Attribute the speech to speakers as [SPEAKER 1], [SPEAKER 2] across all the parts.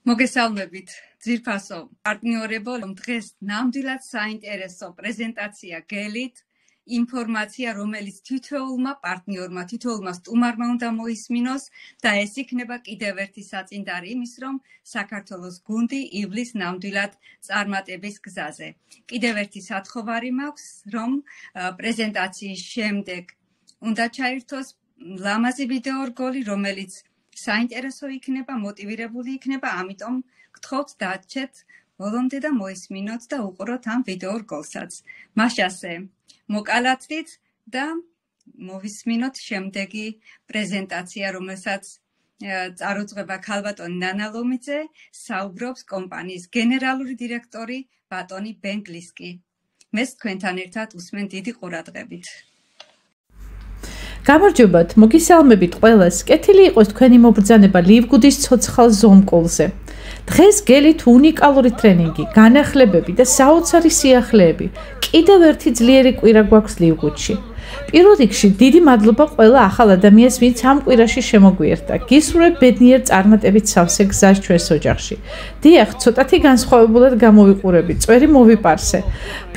[SPEAKER 1] მოგესალმებით, ძირფასო პარტნიორებო, დღეს ნამდვილად საინტერესო პრეზენტაცია გელით, ინფორმაცია, რომელიც თითოეულმა პარტნიორმა, თითოეულმა სტუმარმა უნდა მოისმინოს და ეს იქნება კიდევ ერთი საწინდარი იმის, რომ საქართველოს გუნდი ივლის ნამდვილად წარმატების გზაზე. კიდევ ერთი სათხოვარი მაქვს, რომ პრეზენტაციის შემდეგ უნდა ჩაირთოს ლამაზი ვიდეო რგოლი, რომელიც საინტერესო იქნება, მოტივირებული იქნება, ამიტომ გთხოვთ დაჩეთ ბოლომდე და მოისმინოთ და უყუროთ ამ ვიდეო რგოლსაც. მაშასე მოკალათდით და მოვისმინოთ შემდეგი პრეზენტაცია, რომელსაც წარუძღვება ქალბატონი ნანა ლომიძე, საუბრობს კომპანიის გენერალური დირექტორი ბატონი ბენგლისკი. მეს თქვენთან ერთად უსმენ დიდი ყურადღებით.
[SPEAKER 2] გამარჯობათ, მოგესალმებით ყველას. კეთილი იყოს თქვენი მობრძანება ლივგუდის ცოცხალ ზომკოლზე. დღეს გელით უნიკალური ტრენინგი, განახლებები და საოცარი სიახლეები. კიდევ ერთი ძლიერი კვირა გვაქვს ლივგუდში. პირველ რიგში დიდი მადლობა ყველა ახალ ადამიანს, ვინც ამ კვირაში შემოგვიერთდა. გისურვებ ბედნიერ წარმატებით სავსე გზას ჩვენს ოჯახში. დიახ, ცოტათი განსხვავებულად გამოვიყურებით, წვერი მოვიპარსე.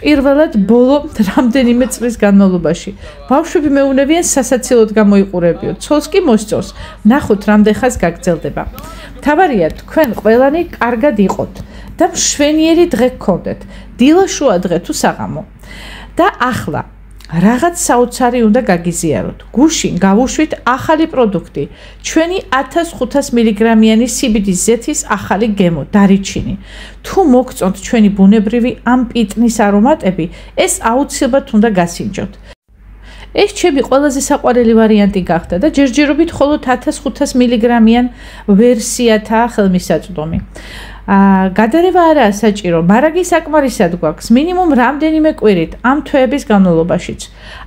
[SPEAKER 2] პირველად ბოლო რამდენიმე წლის განმავლობაში. ბავშვები მეუნებიან სასაცილოდ გამოიყურებიო, ცოლს კი მოსწონს. ნახოთ რამდენ ხანს გაგრძელდება. მთავარია თქვენ ყველანი კარგად იყოთ და მშვენიერი დღე გქონდეთ. დილა შუა დღე თუ საღამო. და ახლა რაღაც საოცარი უნდა გაგიზიაროთ. გუშინ გავუშვით ახალი პროდუქტი, ჩვენი 1500 მილიგრამიანი CBD ზეთის ახალი გემო, დარიჩინი. თუ მოგწონთ ჩვენი ბუნებრივი ამ პიტნის არომატები, ეს აუცილებლად უნდა გასინჯოთ. ეს ჩემი ყველაზე საყვარელი ვარიანტი გახდა და ჯერჯერობით მხოლოდ 1500 მილიგრამიან ვერსიათაა ხელმისაწვდომი. გადარევა არაა საჭირო, მარაგი საკმარისად გვაქვს, მინიმუმ რამდენიმე კვირით ამ თვეების განმავლობაშიც.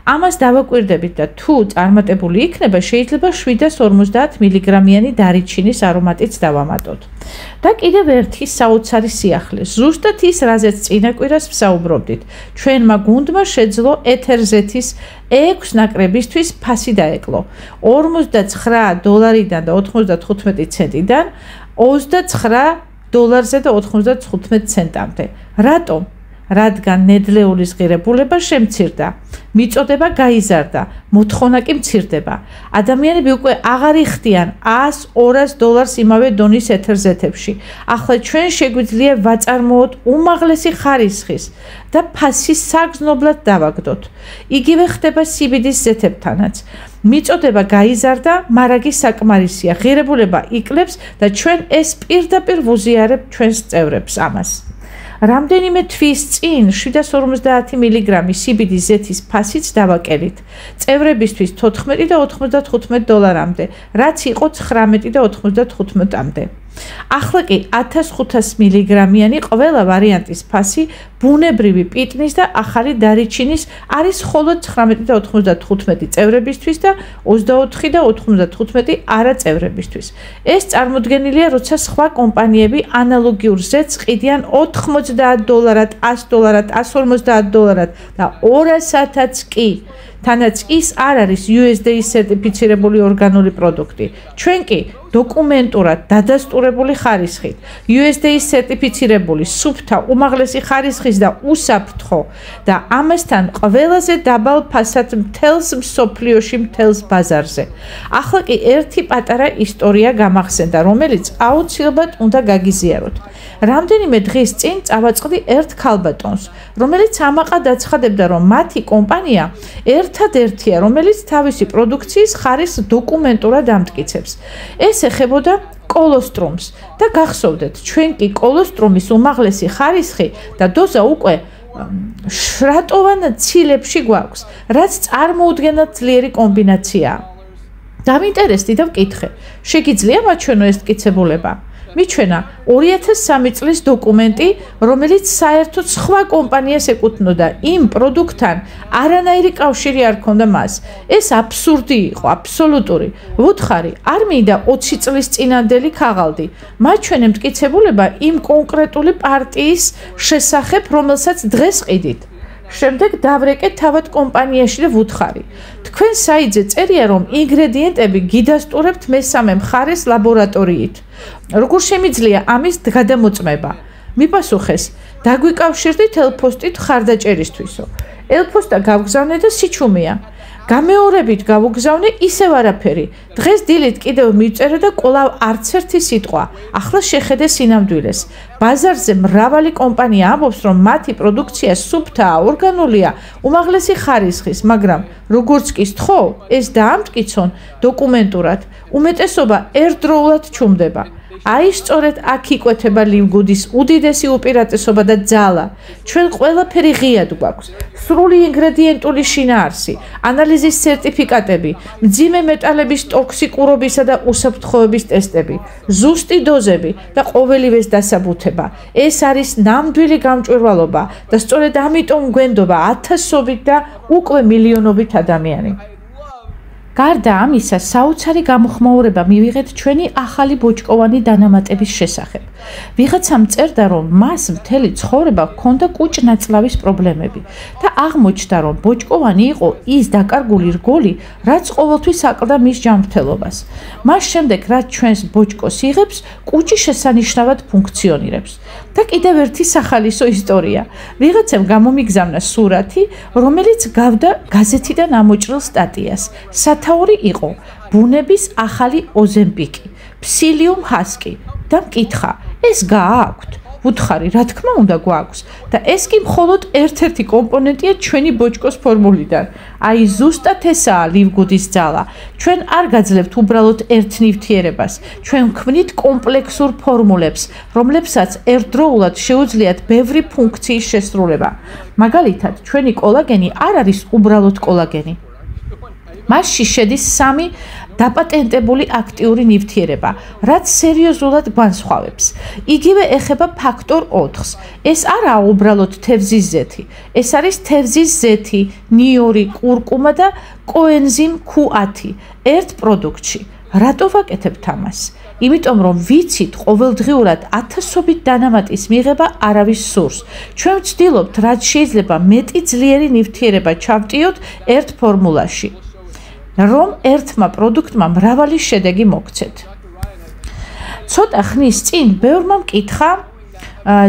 [SPEAKER 2] ამას დავაკვირდებით და თუ წარმატებული იქნება, შეიძლება 750 მილიგრამიანი დარიჩინის არომატიც დავამატოთ. და კიდევ ერთი საოცარი სიახლე, ზუსტად ის, რაზეც წინა კვირას ვსაუბრობდით. ჩვენმა გუნდმა შეძლო ეთერზეთის 6 ნაკრებისთვის ფასი დაეკლო. $49 და 95 ცენტიდან 29 დოლარზე და 95 ცენტამდე. რატომ? რადგან ნედლეულის ღირებულება შემცირდა, მიწოდება გაიზარდა, მოთხოვნა კი მცირდება. ადამიანები უკვე აღარ იხდიან $100-200 იმავე დონის ეთერზეთებში. ახლა ჩვენ შეგვიძლია ვაწარმოოთ უმაღლესი ხარისხის და ფასი საგრძნობლად დავაგდოთ. იგივე ხდება CBD-ის ზეთებთანაც. მიწოდება გაიზარდა, მარაგი საკმარისია, ღირებულება იკლებს და ჩვენ ეს პირდაპირ ვუზიარებთ ჩვენს წევრებს ამას. რამდენიმე თვის წინ 750 მილიგრამი CBD ზეთის ფასიც დავაკელით. წევრებისთვის 14 და 95 დოლარამდე, რაც იყო 19 და 95-მდე. ახლა კი 1500 მილიგრამიანი ყველა ვარიანტის ფასი ბუნებრივი პიტნის და ახალი დარიჩინის არის მხოლოდ 19 და 95 წევრებისთვის და 24 და 95 არა წევრებისთვის. ეს წარმოდგენილია, როცა სხვა კომპანიები ანალოგიურ ზეთს ყიდიან $80, $100, $150 და $200-აც კი. თანაც ის არ არის USDA სერტიფიცირებული ორგანული პროდუქტი. ჩვენ კი დოკუმენტურად დადასტურებული ხარისხით, USDA სერტიფიცირებული სუფთა უმაღლესი ხარისხის და უსაფრთხო და ამასთან ყველაზე დაბალ ფასად მთელს მსოფლიოში, მთელს ბაზარზე. ახლა კი ერთი პატარა ისტორია გამახსენდა, რომელიც აუცილებლად უნდა გაგიზიაროთ. რამდენიმე დღის წინ წავაწყდი ერთ ქალბატონს, რომელიც ამაყად აცხადებდა, რომ მათი კომპანია ერთადერთია, რომელიც თავისი პროდუქციის ხარისხს დოკუმენტურად ამტკიცებს. ეს ეხებოდა კოლოსტრუმს და გახსოვდეთ, ჩვენ კი კოლოსტრუმის უმაღლესი ხარისხი და დოზა უკვე შრატოვან ცილებში გვაქვს, რაც წარმოუდგენლად ძლიერი კომბინაციაა. დავინტერესდი და ვკითხე, შეგიძლია მაჩვენო ეს მტკიცებულება? მიჩვენა 2003 წლის დოკუმენტი, რომელიც საერთოდ სხვა კომპანიას ეკუთვნოდა, იმ პროდუქტთან არანაირი კავშირი არ ჰქონდა მას. ეს აბსურდი იყო, აბსოლუტური. ვუთხარი, არ მინდა 20 წლის წინანდელი ქაღალდი. მაჩვენე მტკიცებულება იმ კონკრეტული პარტიის შესახებ, რომელსაც დღეს ყიდით. შემდეგ დავრეკე თავად კომპანიაში და ვუთხარი. თქვენ საიტზე წერია, რომ ინგრედიენტები გიდასტურებთ მესამე მხარეს ლაბორატორიით. როგორ შემიძლია ამის გადამოწმება? მიპასუხეს, დაგვიკავშირდით ელფოსტით ხარდაჭერისთვისო. ელფოსტა გავგზავნე და სიჩუმეა. გამეორებით გავუგზავნე ისევ არაფერი. დღეს დილით კიდევ მივწერე და კვლავ არც ერთი სიტყვა. ახლა შეხედე სინამდვილეს. ბაზარზე მრავალი კომპანია ამბობს, რომ მათი პროდუქცია სუფთაა, ორგანულია, უმაღლესი ხარისხის, მაგრამ როგორც კი სთხოვ, ეს დაამტკიცონ დოკუმენტურად, უმეტესობა ერთდროულად ჩუმდება. აი სწორედ აქ იკვეთება ლივგუდის უდიდესი უპირატესობა და ძალა. ჩვენ ყველაფერი ღიად გვაქვს. სრული ინგრედიენტული შინაარსი, ანალიზის სერტიფიკატები, მძიმე მეტალების ტოქსიკურობისა და უსაფრთხოების ტესტები, ზუსტი დოზები და ყოველივეს დასაბუთება. ეს არის ნამდვილი გამჭვირვალობა და სწორედ ამიტომ გვენდობა ათასობით და უკვე მილიონობით ადამიანი. გარდა ამისა, საოცარი გამოხმაურება მივიღეთ ჩვენი ახალი ბოჭკოვანი დანამატების შესახებ. ვიღაცამ წერდა, რომ მას მთელი ცხოვრება ჰქონდა კუჭ-ნაწლავის პრობლემები და აღმოჩნდა, რომ ბოჭკოვანი იყო ის დაკარგული რგოლი, რაც ყოველთვის აკლდა მის ჯანმრთელობას. მას შემდეგ, რაც ჩვენს ბოჭკოს იღებს, კუჭი შესანიშნავად ფუნქციონირებს. და კიდევ ერთი სახალისო ისტორია. ვიღაცამ გამომიგზავნა სურათი, რომელიც გავდა გაზეთიდან ამოჭრილ სტატიას. სათაური იყო ბუნების ახალი ოზემპიკი, ფსილიუმ ჰასკი და მკითხა, ეს გააქვთ? ვუთხარი, რა თქმა უნდა გვაქვს და ეს კი მხოლოდ ერთ-ერთი კომპონენტია ჩვენი ბოჭკოს ფორმულიდან. აი ზუსტად ესაა ლივგუდის ძალა. ჩვენ არ გაძლევთ უბრალოდ ერთ ნივთიერებას, ჩვენ ვქმნით კომპლექსურ ფორმულებს, რომლებსაც ერთდროულად შეუძლიათ ბევრი ფუნქციის შესრულება. მაგალითად, ჩვენი კოლაგენი არ არის უბრალოდ კოლაგენი. მასში შედის 3 დაპატენტებული აქტიური ნივთიერება, რაც სერიოზულად განსხვავებს. იგივე ეხება ფაქტორ 4-ს. ეს არაა უბრალოდ თევზის ზეთი, ეს არის თევზის ზეთი, ნიორი, კურკუმა და კოენზიმ Q10 ერთ პროდუქტში. რატო ვაკეთებთ ამას? იმიტომ რომ ვიცით, ყოველდღიურად ათასობით დანამატის მიღება არავის სურს. ჩვენ ვცდილობთ, რაც შეიძლება მეტი ძლიერი ნივთიერება ჩავტიოთ ერთ ფორმულაში, რომ ერთმა პროდუქტმა მრავალი შედეგი მოგცეთ. ცოტა ხნის წინ ბევრმა მკითხა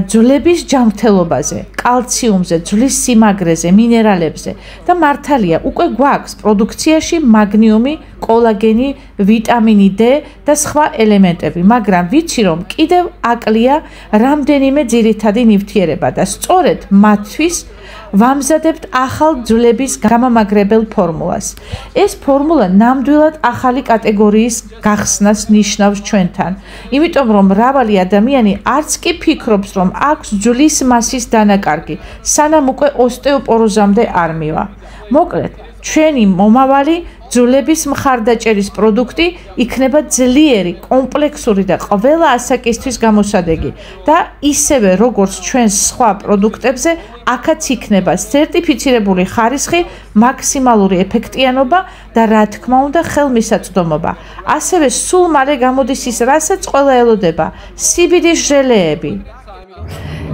[SPEAKER 2] ძვლების ჯანმრთელობაზე, კალციუმზე, ძვლის სიმაგრეზე, მინერალებზე და მართალია, უკვე გვაქვს პროდუქციაში მაგნიუმი, კოლაგენი, ვიტამინი D და სხვა ელემენტები, მაგრამ ვიცი, რომ კიდევ აკლია რამდენიმე ძირითადი ნივთიერება და სწორედ მათთვის ვამზადებთ ახალ ძვლების გამამაგრებელ ფორმულას. ეს ფორმულა ნამდვილად ახალი კატეგორიის გახსნას ნიშნავს ჩვენთან, იმიტომ რომ მრავალი ადამიანი არც კი ფიქრობს, რომ აქვს ძვლის მასის დანაკარგი, სანამ უკვე ოსტეოპოროზამდე არ მივა. მოკლედ, ჩვენი მომავალი ძვლების მხარდაჭერის პროდუქტი იქნება ძლიერი, კომპლექსური და ყველა ასაკისთვის გამოსადეგი და ისევე როგორც ჩვენს სხვა პროდუქტებზე, აქაც იქნება სერტიფიცირებული ხარისხი, მაქსიმალური ეფექტიანობა და რა თქმა უნდა ხელმისაწვდომობა. ასევე სულ მალე გამოდის ის, რასაც ყველა ელოდება, CBD ჟელეები.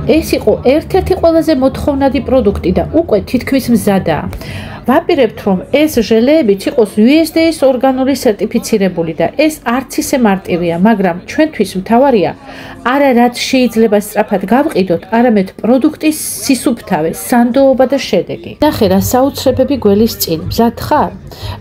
[SPEAKER 2] ეს იყო ერთ-ერთი ყველაზე მოთხოვნადი პროდუქტი და უკვე თითქმის მზადაა. ვაპირებთ, რომ ეს ჟელეებიც იყოს USDA-ის ორგანული სერტიფიცირებული და ეს არც ისე მარტივია, მაგრამ ჩვენთვის მთავარია არა რაც შეიძლება სწრაფად გავყიდოთ, არამედ პროდუქტის სისუფთავე, სანდოობა და შედეგი. ნახე რა საუცრებები გველის წინ, მზად ხარ?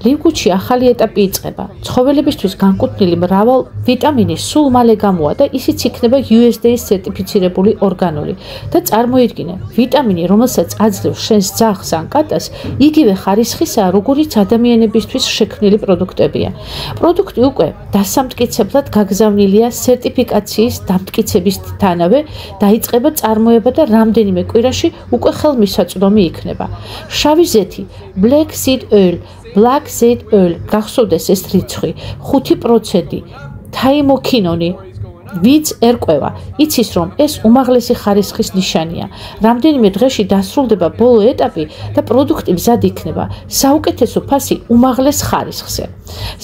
[SPEAKER 2] ლივგუდში ახალი ეტაპი იწყება. ცხოველებისთვის განკუთვნილი მრავალ ვიტამინი სულ მალე გამოვა და ისიც იქნება USDA-ის სერტიფიცირებული ორგანული და წარმოიდგინე, ვიტამინი, რომელსაც აძლევს შენს ძაღლს ან კატას, იგივე ხარისხისაა, როგორიც ადამიანებისთვის შექმნილი პროდუქტებია. პროდუქტი უკვე დასამტკიცებლად გაგზავნილია სერტიფიკაციის დამტკიცებისთანავე, დაიწყება წარმოება და რამდენიმე კვირაში უკვე ხელმისაწვდომი იქნება. შავი ზეთი, black seed oil, გახსოვდეს ეს რიცხვი, 5%, თაიმოქინონი, ვინც ერკვევა, იცის რომ ეს უმაღლესი ხარისხის ნიშანია. რამდენიმე დღეში დასრულდება ბოლო ეტაპი და პროდუქტი მზად იქნება საუკეთესო ფასი უმაღლეს ხარისხზე.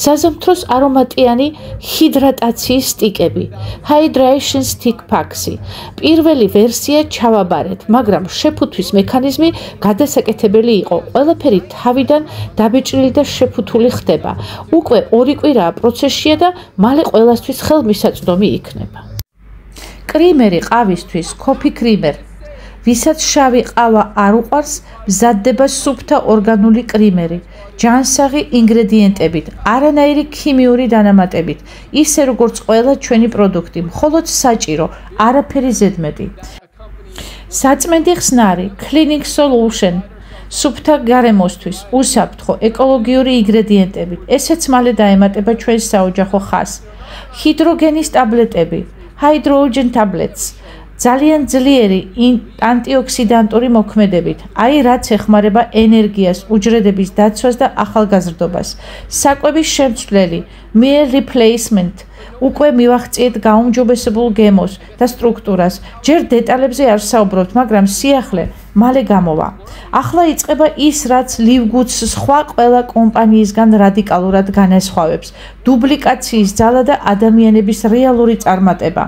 [SPEAKER 2] საზამთროს არომატიანი ჰიდრატაციის სტიკები, hydration stick packs-ი. პირველი ვერსია ჩავაბარეთ, მაგრამ შეფუთვის მექანიზმი გადასაკეთებელი იყო. ყველაფერი თავიდან დაბეჭრილი და შეფუთული ხდება. უკვე 2 კვირაა პროცესშია და მალე ყველასთვის ხელმისაწვდომი იქნება. კრიმერი ყავისთვის, coffee creamer. ვისაც შავი ყავა არ უყვარს, მზადდება სუფთა ორგანული კრიმერი, ჯანსაღი ინგრედიენტებით, არანაირი ქიმიური დანამატებით, ისე როგორც ყველა ჩვენი პროდუქტი, მხოლოდ საჭირო, არაფერი ზედმეტი. საწმენდი ხსნარი, cleaning solution, სუფთა გარემოსთვის, უსაფრთხო, ეკოლოგიური ინგრედიენტებით, ესეც მალე დაემატება ჩვენს საოჯახო ხაზს. ჰიდროგენის ტაბლეტები, hydrogen tablets. ძალიან ძლიერი ანტიოქსიდანტური მოქმედებით, აი რაც ეხმარება ენერგიას, უჯრედების დაცვას და ახალგაზრდობას. საკვების შემცვლელი, meal replacement. უკვე მივახციეთ გაუმჯობესებულ გემოს და სტრუქტურას. ჯერ დეტალებზე არ საუბრობთ, მაგრამ სიახლე მალე გამოვა. ახლა იწყება ის, რაც ლივგუდს სხვა ყველა კომპანიისგან რადიკალურად განასხვავებს. დუბლიკაციის ძალა და ადამიანების რეალური წარმატება.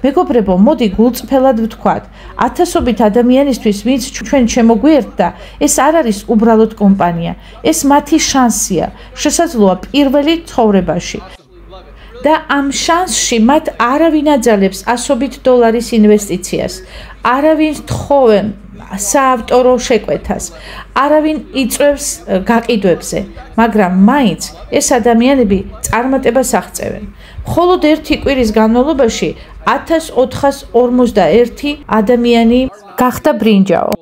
[SPEAKER 2] მეგობრებო, მოდი გულწრფელად ვთქვათ, ათასობით ადამიანისთვის, ვინც ჩვენ შემოგვიერთდა, ეს არ არის უბრალოდ კომპანია, ეს მათი შანსია, შესაძლოა პირველი ცხოვრებაში. და ამ შანსში მათ არავინ აძალებს $100 ინვესტიციას, არავინ თხოვენ საავტორო შეკვეთას, არავინ იწვევს გაყიდვებზე, მაგრამ მაინც ეს ადამიანები წარმატებას აღწევენ. მხოლოდ 1 კვირის განმავლობაში 1441 ადამიანი გახდა ბრინჯაო.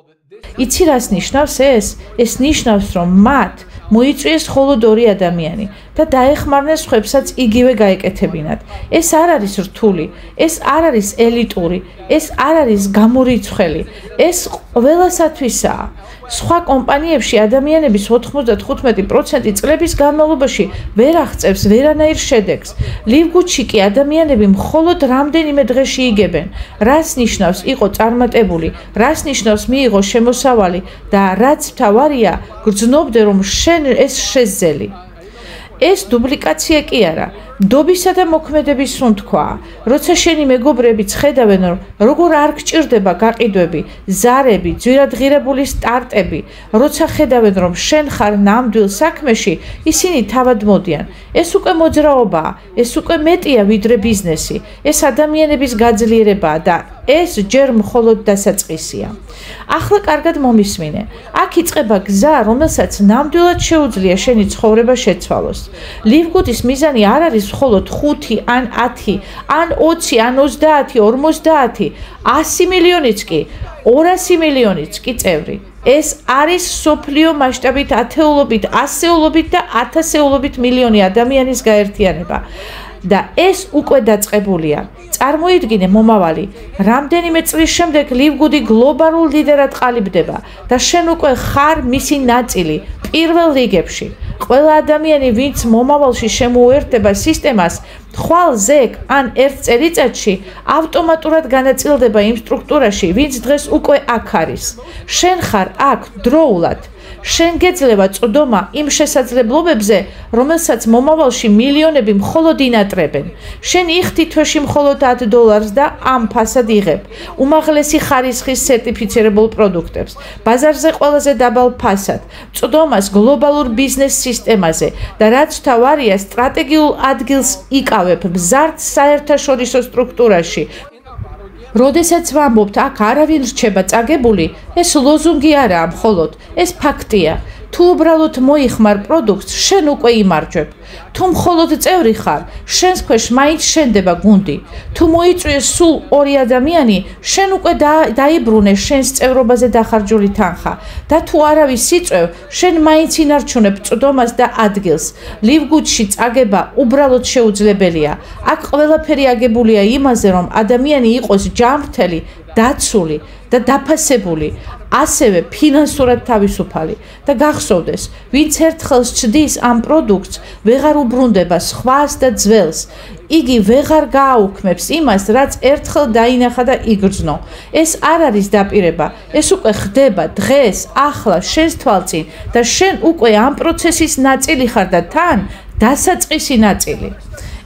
[SPEAKER 2] იცი რას ნიშნავს ეს? ეს ნიშნავს, რომ მათ მოიწვიეს მხოლოდ 2 ადამიანი და დაეხმარნენ სხვებსაც იგივე გაეკეთებინათ. ეს არ არის რთული, ეს არ არის ელიტური, ეს არ არის გამორიცხველი, ეს ყველასათვისაა. სხვა კომპანიებში ადამიანების 95% წლების განმავლობაში ვერ აღწევს ვერანაირ შედეგს. ლივგუდში კი ადამიანები მხოლოდ რამდენიმე დღეში იგებენ, რას ნიშნავს იყო წარმატებული, რას ნიშნავს მიიღო შემოსავალი და რაც მთავარია, გრძნობდე რომ შენ ეს შეძელი. ეს დუბლიკაცია კი არა, დობისა და მოქმედების სუნთქვაა. როცა შენი მეგობრებიც ხედავენ, როგორ არ გჭირდება გაყიდვები, ზარები, ძვირადღირებული სტარტები, როცა ხედავენ, რომ შენ ხარ ნამდვილ საქმეში, ისინი თავად მოდიან. ეს უკვე მოძრაობაა, ეს უკვე მეტია ვიდრე ბიზნესი. ეს ადამიანების გაძლიერებაა და ეს ჯერ მხოლოდ დასაწყისია. ახლა კარგად მომისმინე. აქ იწყება გზა, რომელსაც ნამდვილად შეუძლია შენი ცხოვრება შეცვალოს. ლივგუდის მიზანი არ არის მხოლოდ 5 ან 10 ან 20 ან 30 50 100 მილიონიც კი 200 მილიონიც კი წევრი. ეს არის სოფლიო მასშტაბით ათეულობით, ასეულობით და ათასეულობით მილიონი ადამიანის გაერთიანება. და ეს უკვე დაწყებულია. წარმოიდგინე მომავალი, რამდენიმე წლის შემდეგ ლივგუდი გლობალურ ლიდერად ყალიბდება და შენ უკვე ხარ მისი ნაწილი პირველ რიგებში. ყველა ადამიანი, ვინც მომავალში შემოუერთდება სისტემას, ხვალ ზეკ ან 1 წელიწადში ავტომატურად განაწილდება იმ სტრუქტურაში, ვინც დღეს უკვე აქ არის. შენ ხარ აქ დროულად. შენ გეძლევა წვდომა იმ შესაძლებლობებზე, რომელსაც მომავალში მილიონები მხოლოდ ინატრებენ. შენ იხდი თვეში მხოლოდ $10 და ამ ფასად იღებ უმაღლესი ხარისხის სერტიფიცირებულ პროდუქტებს, ბაზარზე ყველაზე დაბალ ფასად, წვდომას გლობალურ ბიზნეს სისტემაზე და რაც თავარია, სტრატეგიულ ადგილს იკავებ მზარდ საერთაშორისო სტრუქტურაში. როდესაც ვამბობთ, აქ არავინ რჩება წაგებული, ეს ლოზუნგი არაა მხოლოდ, ეს ფაქტია. თუ უბრალოდ მოიხმარ პროდუქტს, შენ უკვე იმარჯვებ. თუ მხოლოდ წევრი ხარ, შენს ქვეშ მაინც შენდება გუნდი. თუ მოიწვიეს სულ 2 ადამიანი, შენ უკვე დაიბრუნე შენს წევრობაზე დახარჯული თანხა. და თუ არავის იწვევ, შენ მაინც ინარჩუნებ წვდომას და ადგილს. ლივგუდში წაგება უბრალოდ შეუძლებელია. აქ ყველაფერი აგებულია იმაზე, რომ ადამიანი იყოს ჯანმრთელი, დაცული და დაფასებული, ასევე ფინანსურად თავისუფალი და გახსოვდეს, ვინც ერთხელ სჩდის ამ პროდუქტს, ვეღარ უბრუნდება სხვას და ძველს. იგი ვეღარ გააუქმებს იმას, რაც ერთხელ დაინახა და იგრძნო. ეს არ არის დაპირება, ეს უკვე ხდება დღეს, ახლა, შენს თვალწინ და შენ უკვე ამ პროცესის ნაწილი ხარ და თან დასაწყისი ნაწილი.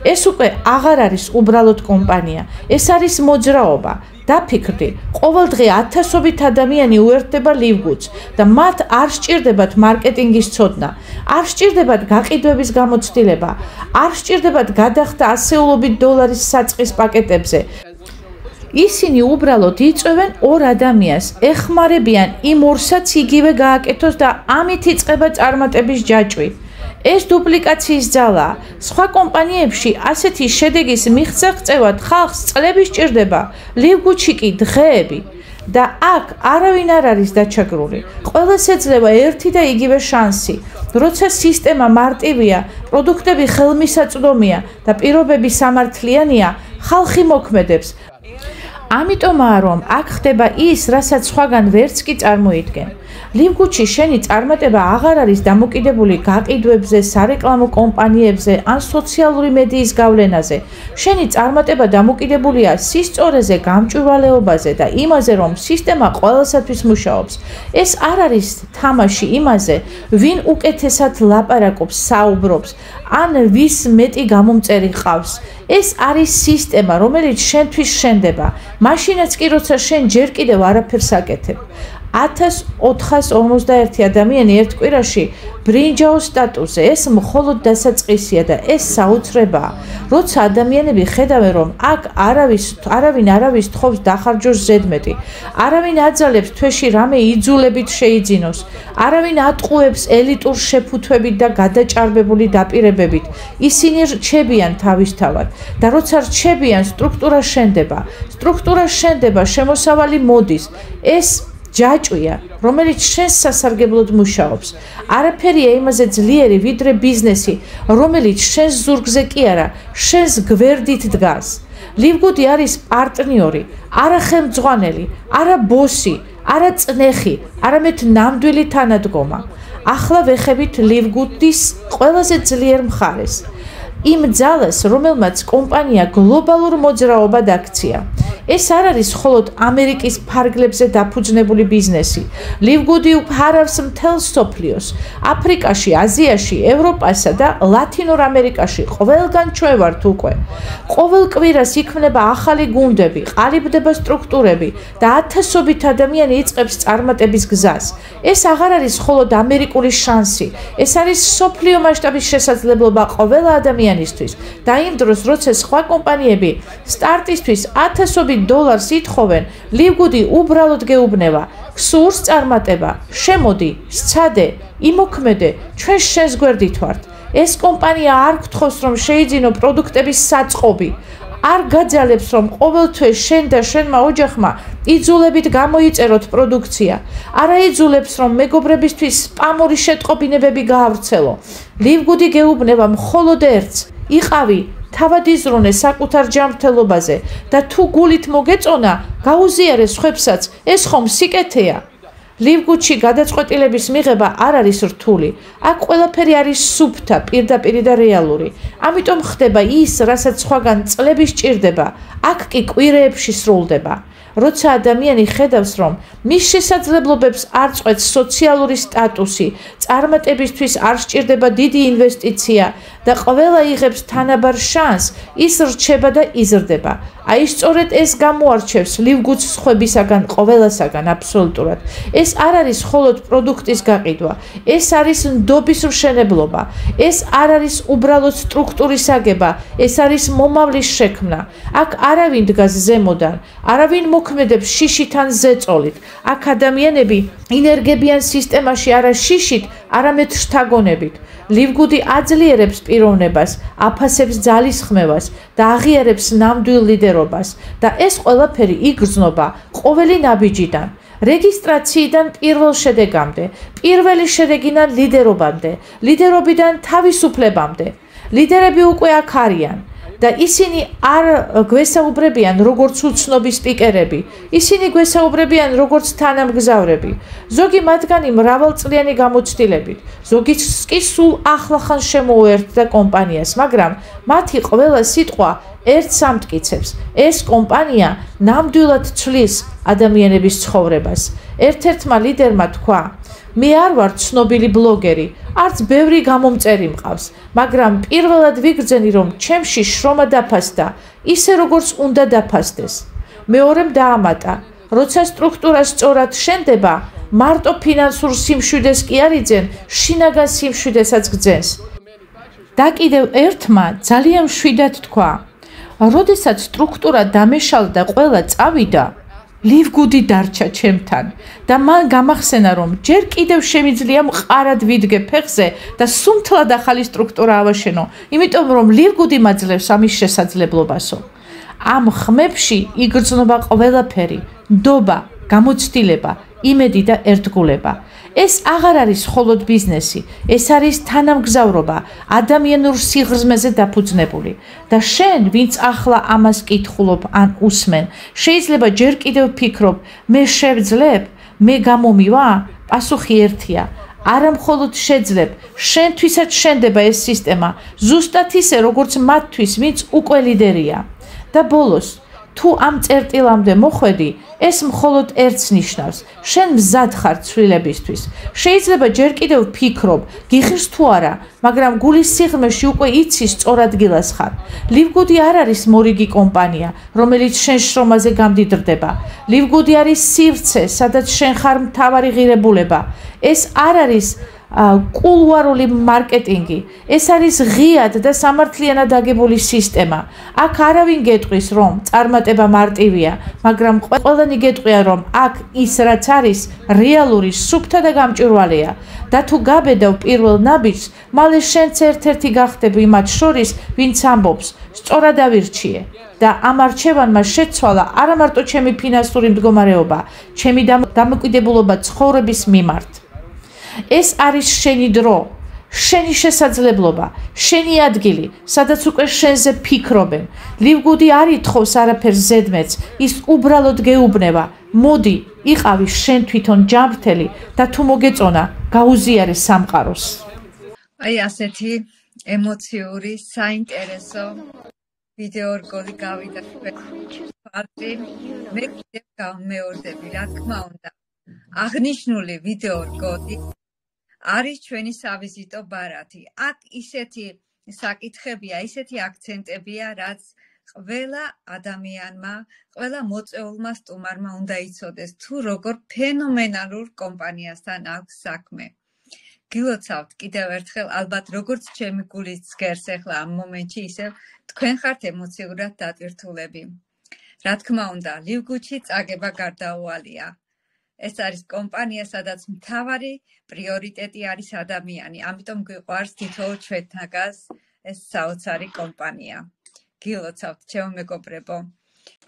[SPEAKER 2] ეს უკვე აღარ არის უბრალოდ კომპანია, ეს არის მოძრაობა. დაფიქრდი, ყოველდღე ათასობით ადამიანი უერთდება ლივგუდს და მათ არ სჭირდებათ მარკეტინგის ცოდნა, არ სჭირდებათ გაყიდვების გამოცდილება, არ სჭირდებათ გადახდა ასეულობით დოლარის საწყის პაკეტებზე. ისინი უბრალოდ იწვევენ ორ ადამიანს, ეხმარებიან იმ ორსაც იგივე გააკეთოს და ამით იწყება წარმატების ჯაჭვი. ეს დუპლიკაციის ძალაა. სხვა კომპანიებში ასეთი შედეგის მიღწევად ხალხს წლები სჭირდება, ლივგუდში კი დღეები. და აქ არავინ არ არის დაჩაგრული. ყველას ეძლევა ერთი და იგივე შანსი. როცა სისტემა მარტივია, პროდუქტები ხელმისაწვდომია და პირობები სამართლიანია, ხალხი მოქმედებს. ამიტომაა რომ აქ ხდება ის, რასაც სხვაგან ვერც კი წარმოიდგენ. ლივგუდში შენი წარმატება აღარ არის დამოკიდებული გაყიდვებზე, სარეკლამო კომპანიებზე ან სოციალური მედიის გავლენაზე. შენი წარმატება დამოკიდებულია სისწორეზე, გამჭვირვალეობაზე და იმაზე, რომ სისტემა ყველასათვის მუშაობს. ეს არ არის თამაში იმაზე, ვინ უკეთესად ლაპარაკობს, საუბრობს, ან ვის მეტი გამომწერი ყავს. ეს არის სისტემა, რომელიც შენთვის შენდება. მაშინაც კი, როცა შენ ჯერ კიდევ არაფერს აკეთებ. 1451 ადამიანი ერთ კვირაში ბრინჯაოს სტატუსზე. ეს მხოლოდ დასაწყისია და ეს საოცრებაა. როცა ადამიანები ხედავენ, რომ აქ არავინ არავის თხოვს დახარჯოს ზედმეტი, არავინ აძალებს თვეში რამე იძულებით შეიძინოს, არავინ ატყუებს ელიტურ შეფუთვებით და გადაჭარბებული დაპირებებით, ისინი რჩებიან თავისთავად და როცა რჩებიან, სტრუქტურა შენდება. სტრუქტურა შენდება, შემოსავალი მოდის. ეს ჯაჭვია, რომელიც შენს სასარგებლოდ მუშაობს. არაფერია იმაზე ძლიერი, ვიდრე ბიზნესი, რომელიც შენს ზურგზე კი არა, შენს გვერდით დგას. ლივგუდი არის პარტნიორი, არა ხელმძღვანელი, არა ბოსი, არა წნეხი, არამედ ნამდვილი თანადგომა. ახლა ვეხებით ლივგუდის ყველაზე ძლიერ მხარეს. იმ ძალას, რომელმაც კომპანია გლობალურ მოძრაობად აქცია. ეს არ არის მხოლოდ ამერიკის ფარგლებზე დაფუძნებული ბიზნესი. ლივგუდი უყარავს მთელს მსოფლიოს, აფრიკაში, აზიაში, ევროპასა და ლათინურ ამერიკაში ყველგან ჩვევართ უკვე. ყოველ კვირას იქმნება ახალი გუნდები, ყალიბდება სტრუქტურები და ათასობით ადამიანი იწყებს წარმატების გზას. ეს აღარ არის მხოლოდ ამერიკული შანსი, ეს არის მსოფლიო მასშტაბის შესაძლებლობა ყველა ადამიანისთვის. და იმ დროს, როცა სხვა კომპანიები სტარტისთვის $1000 ითხოვენ, ლივგუდი უბრალოდ გეუბნება, გსურს წარმატება, შემოდი, სცადე, იმოქმედე, ჩვენ შენს გვერდით ვართ. ეს კომპანია არ გთხოვს, რომ შეიძინო პროდუქტების საწყობი, არ გაძალებს, რომ ყოველთვის შენ და შენმა ოჯახმა იძულებით გამოიწეროთ პროდუქცია, არა იძულებს, რომ მეგობრებისთვის სპამური შეტყობინებები გაავრცელო. ლივგუდი გეუბნება მხოლოდ ერთს, იყავი, თავად იზრუნე საკუთარ ჯანმრთელობაზე და თუ გულით მოგეწონა, გაუზიარე სხვებსაც, ეს ხომ სიკეთეა. ლივგუდში გადაწყვეტილების მიღება არ არის რთული. აქ ყველაფერი არის სუფთა, პირდაპირი და რეალური. ამიტომ ხდება ის, რასაც სხვაგან წლები სჭირდება, აქ კი კვირეებში სრულდება. როცა ადამიანი ხედავს, რომ მის შესაძლებლობებს არ წყვეტს სოციალური სტატუსი, წარმატებისთვის არ სჭირდება დიდი ინვესტიცია და ყველა იღებს თანაბარ შანსს, ის რჩება და იზრდება. აი სწორედ ეს გამოარჩევს ლივგუდს სხვებისაგან, ყველასაგან აბსოლუტურად. ეს არ არის მხოლოდ პროდუქტის გაყიდვა, ეს არის ნდობის მშენებლობა, ეს არ არის უბრალოდ სტრუქტურის აგება, ეს არის მომავლის შექმნა. აქ არავინ დგას ზემოდან, არავინ მოქმედებს შიშით ან ზეწოლით. აქ ადამიანები ინერგებიან სისტემაში არა შიშით, არამედ შთაგონებით. ლივგუდი აძლიერებს პიროვნებას, აფასებს ძალისხმევას და აღიარებს ნამდვილ ლიდერობას და ეს ყველაფერი იგრძნობა ყოველი ნაბიჯიდან, რეგისტრაციიდან პირველ შედეგამდე, პირველი შედეგიდან ლიდერობამდე, ლიდერობიდან თავისუფლებამდე. ლიდერები უკვე აქ არიან. და ისინი არ გვესაუბრებიან როგორც უცნობი სპიკერები, ისინი გვესაუბრებიან როგორც თანამგზავრები. ზოგი მათგანი მრავალწლიანი გამოცდილებით, ზოგი კი სულ ახლახან შემოუერთდა კომპანიას, მაგრამ მათი ყველა სიტყვა ერთს ამტკიცებს. ეს კომპანია ნამდვილად ცვლის ადამიანების ცხოვრებას. ერთ-ერთმა ლიდერმა თქვა: მე არ ვარ ცნობილი ბლოგერი, არც ბევრი გამომწერი მყავს, მაგრამ პირველად ვიგრძენი, რომ ჩემში შრომა დაფასდა, ისე როგორც უნდა დაფასდეს. მეორემ დაამატა: როცა სტრუქტურა სწორად შენდება, მარტო ფინანსურ სიმშვიდეს კი არ იძენ, შინაგან სიმშვიდესაც გძენს. და კიდევ ერთმა ძალიან მშვიდად თქვა: როდესაც სტრუქტურა დამეშალდა, ყველა წავიდა, ლივგუდი დარჩა ჩემთან და მან გამახსენა, რომ ჯერ კიდევ შემიძლია მყარად ვიდგე ფეხზე და სუმთლად ახალი სტრუქტურა ავაშენო, იმიტომ რომ ლივგუდი მაძლევს ამის შესაძლებლობასო. ამ ხმებში იგრძნობა ყველაფერი, ნდობა, გამოცდილება, იმედი და ერთგულება. ეს აღარ არის მხოლოდ ბიზნესი, ეს არის თანამგზავრობა, ადამიანურ სიღრმეზე დაფუძნებული. და შენ, ვინც ახლა ამას კითხულობ ან უსმენ, შეიძლება ჯერ კიდევ ფიქრობ, მე შევძლებ, მე გამომივა? პასუხი ერთია. არა მხოლოდ შეძლებ, შენთვისაც შენდება ეს სისტემა, ზუსტად ისე, როგორც მათთვის, ვინც უკვე ლიდერია. და ბოლოს, თუ ამ წერტილამდე მოხვედი, ეს მხოლოდ ერთს ნიშნავს, შენ მზად ხარ ცვლილებისთვის. შეიძლება ჯერ კიდევ ფიქრობ, გიხირს თუ არა, მაგრამ გულის სიღრმეში უკვე იცი სწორ ადგილას ხარ. ლივგუდი არ არის მორიგი კომპანია, რომელიც შენ შრომაზე გამდიდრდება. ლივგუდი არის სივრცე, სადაც შენ ხარ მთავარი ღირებულება. ეს არ არის კულუარული მარკეტინგი, ეს არის ღიად და სამართლიანად აგებული სისტემა. აქ არავინ გეტყვის, რომ წარმატება მარტივია, მაგრამ ყველანი გეტყვია, რომ აქ ის რაც არის, რეალური, სუფთა და გამჭვირვალეა. და თუ გაბედავ პირველ ნაბიჯს, მალე შენც ერთ-ერთი გახდები მათ შორის, ვინც ამბობს, სწორად ავირჩიე. და ამ არჩევანმა შეცვალა არა მარტო ჩემი ფინანსური მდგომარეობა, ჩემი დამოკიდებულება ცხოვრების მიმართ. ეს არის შენი დრო, შენი შესაძლებლობა, შენი ადგილი, სადაც უკვე შენზე ფიქრობენ. ლივგუდი არ ითხოვს არაფერს ზედმეტს, ის უბრალოდ გეუბნება, მოდი, იყავი შენ თვითონ ჯანმრთელი და თუ მოგეწონა, გაუზიარე სამყაროს.
[SPEAKER 1] აი ასეთი ემოციური, საინტერესო ვიდეო რგოლი გავიდა ფაქტი. მე კიდევ გამეორდები, რა თქმა უნდა. აღნიშნული ვიდეო რგოლი არის ჩვენი სავიზიტო ბარათი. აქ ისეთი საკითხებია, ისეთი აქცენტებია, რაც ყველა ადამიანმა, ყველა მოწვეულმა სტუმარმა უნდა იცოდეს, თუ როგორ ფენომენალურ კომპანიასთან აქვს საქმე. გილოცავთ კიდევ ერთხელ, ალბათ როგორც ჩემი გულიც გერს ახლა ამ მომენტში, ისევ თქვენ ხართ ემოციურად დატვირთულები. რა თქმა უნდა, ლივგუდში წაგება გარდაუვალია. ეს არის კომპანია, სადაც მთავარი პრიორიტეტი არის ადამიანი. ამიტომ გვიყვარს თითოეულ ჩვენთაგას ეს საოცარი კომპანია. გილოცავთ, ჩემო მეგობრებო.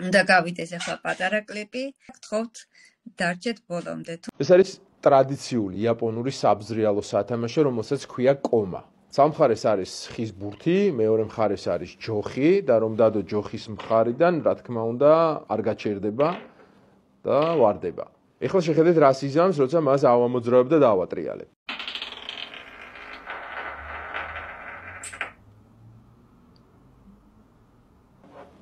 [SPEAKER 1] უნდა გავიდეს ახლა პატარა კლიპი. გთხოვთ, დარჩეთ ბოლომდე.
[SPEAKER 3] ეს არის ტრადიციული იაპონური საბზრიალო სათამაშო, რომელსაც ქვია კომა. სამხარეს არის ხის ბურთი, მეორე მხარეს არის ჯოხი და რომ დადო ჯოხის მხარიდან, რა თქმა უნდა, არ გაჩერდება და ვარდება. ეხლა შეხედეთ რას იზამს, როცა მას ავამოძრავებ და დავატრიალებ.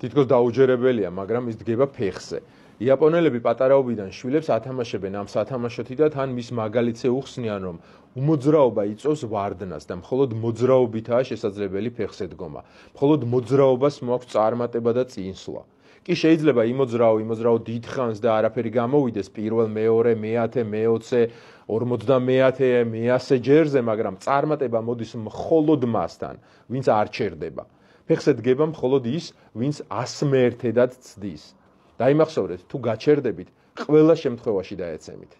[SPEAKER 3] თითქოს დაუჯერებელია, მაგრამ ის დგება ფეხზე. იაპონელები პატარაობიდან შვილებს ათამაშებენ ამ სათამაშოთი და თან მის მაგალითზე უხსნიან, რომ უმოძრაობა იწვევს ვარდნას და მხოლოდ მოძრაობითაა შესაძლებელი ფეხზე დგომა. მხოლოდ მოძრაობას მოაქვს წარმატება და წინსვლა. კი შეიძლება იმოძრაო დიდხანს და არაფერი გამოვიდეს პირველ, მეორე, მე-10, მე-20, 50, მე-100 ჯერზე, მაგრამ წარმატება მოდის მხოლოდ მასთან, ვინც არ ჩერდება. ფეხზე დგება მხოლოდ ის, ვინც 101-ად ცდის. დაიმახსოვრეთ, თუ გაჩერდებით, ყველა შემთხვევაში დაეცემით.